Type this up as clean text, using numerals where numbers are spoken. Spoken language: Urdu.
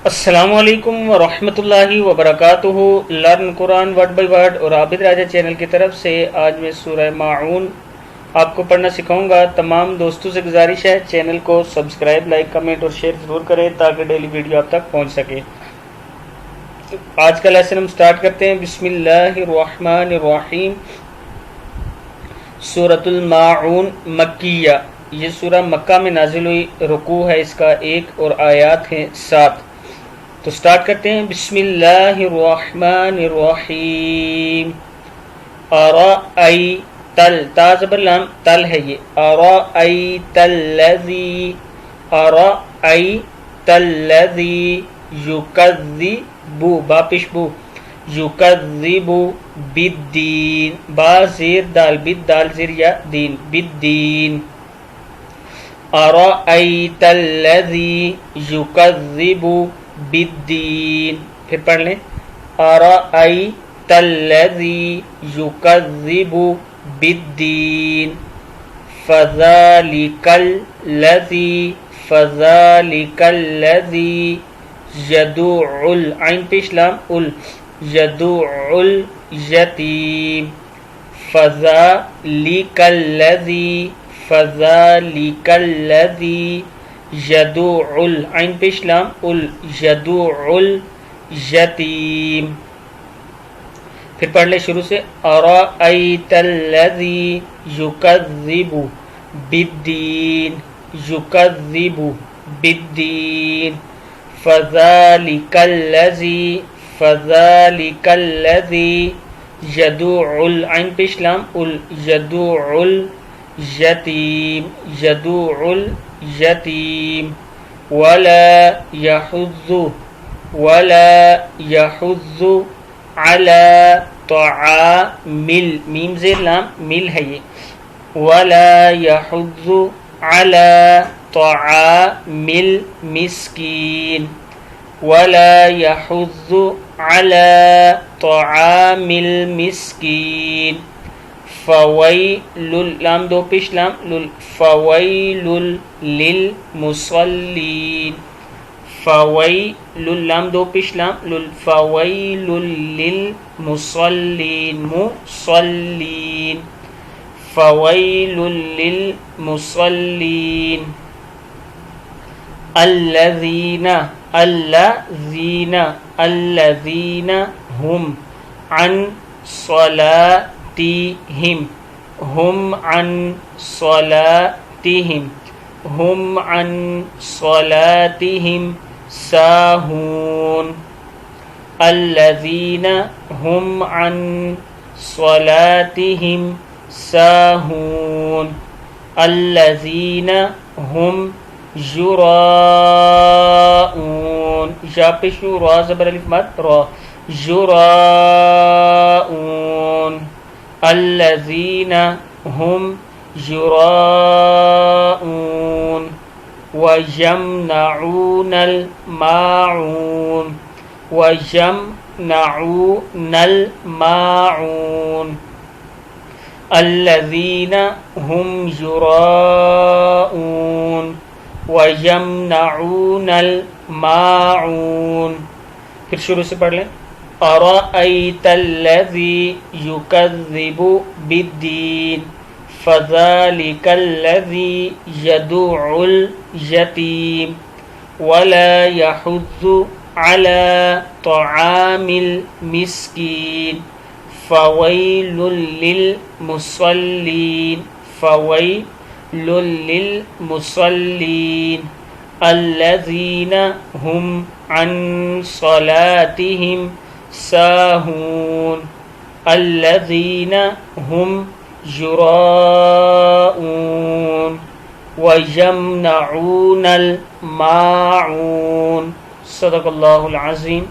السلام علیکم ورحمۃ اللہ وبرکاتہ۔ Learn Quran word by word اور عابد راجہ چینل کی طرف سے آج میں سورہ ماعون آپ کو پڑھنا سکھاؤں گا۔ تمام دوستوں سے گزارش ہے چینل کو سبسکرائب، لائک، کمنٹ اور شیئر ضرور کریں تاکہ ڈیلی ویڈیو آپ تک پہنچ سکے۔ آج کا لیسن ہم سٹارٹ کرتے ہیں۔ بسم اللہ الرحمن الرحیم۔ سورۃ الماعون مکیہ، یہ سورہ مکہ میں نازل ہوئی، رکوع ہے اس کا 1 اور آیات ہیں 7۔ تو سٹارٹ کرتے ہیں۔ بسم اللہ الرحمن الرحیم۔ ارأیت تا زبر لام تل ہے، یہ ارأیت الذی، ارأیت الذی یکذب با پیش بو، یکذب بالدین، با زیر دال، بد دال زیر یا دین، بالدین۔ ارأیت الذی یکذب بالدین، پھر پڑھ لیں۔ ارأیت الذی یکذب بالدین، فذلک الذی، فذلک الذی یدعو العین پیش لام ال، یدعو الیتیم، فذلک الذی، فذلک الذی یدعو العین پیش لام ال، یدعو الیتیم۔ پھر پڑھ لیں شروع سے۔ ارأیت الذی یکذب بالدین، یکذب بالدین، فذلک الذی، فذلک الذی یدعو العین پیش لام ال، یدعو الیتیم، یدعو الیتیم، ولا یحض، ولا یحض علی طعام، میم زیر لام مل ہے یہ، ولا یحض علی طعام المسکین، ولا یحض علی طعام المسکین، فویل لام دو پیش لام لل، فویل للمصلین، فویل لام دو پیش لام لل، فویل للمصلین، مصلین، فویل للمصلین، الذین، الذین، الذین هم عن صلاتہم، هم عن صلاتہم، هم عن صلاتہم ساہون، الذین هم عن صلاتہم ساہون، الذین هم یراؤون، یا پیشو را زبر الف مد را، یراؤون، الذین هم یراؤون، وَيَمْنَعُونَ الْمَاعُونَ، وَيَمْنَعُونَ الْمَاعُونَ، الَّذِينَ هُمْ يُرَاءُونَ، وَيَمْنَعُونَ الْمَاعُونَ۔ پھر شروع سے پڑھ لیں۔ أَرَأَيْتَ الَّذِي يُكَذِّبُ بِالدِّينِ، فذلك الذي يدعو اليتيم، ولا يحض على طعام المسكين، فويل للمصلين، فويل للمصلين، الذين هم عن صلاتهم ساهون، الذين هم یراؤون، وَيَمْنَعُونَ الْمَاعُونَ۔ صدق اللہ العظیم۔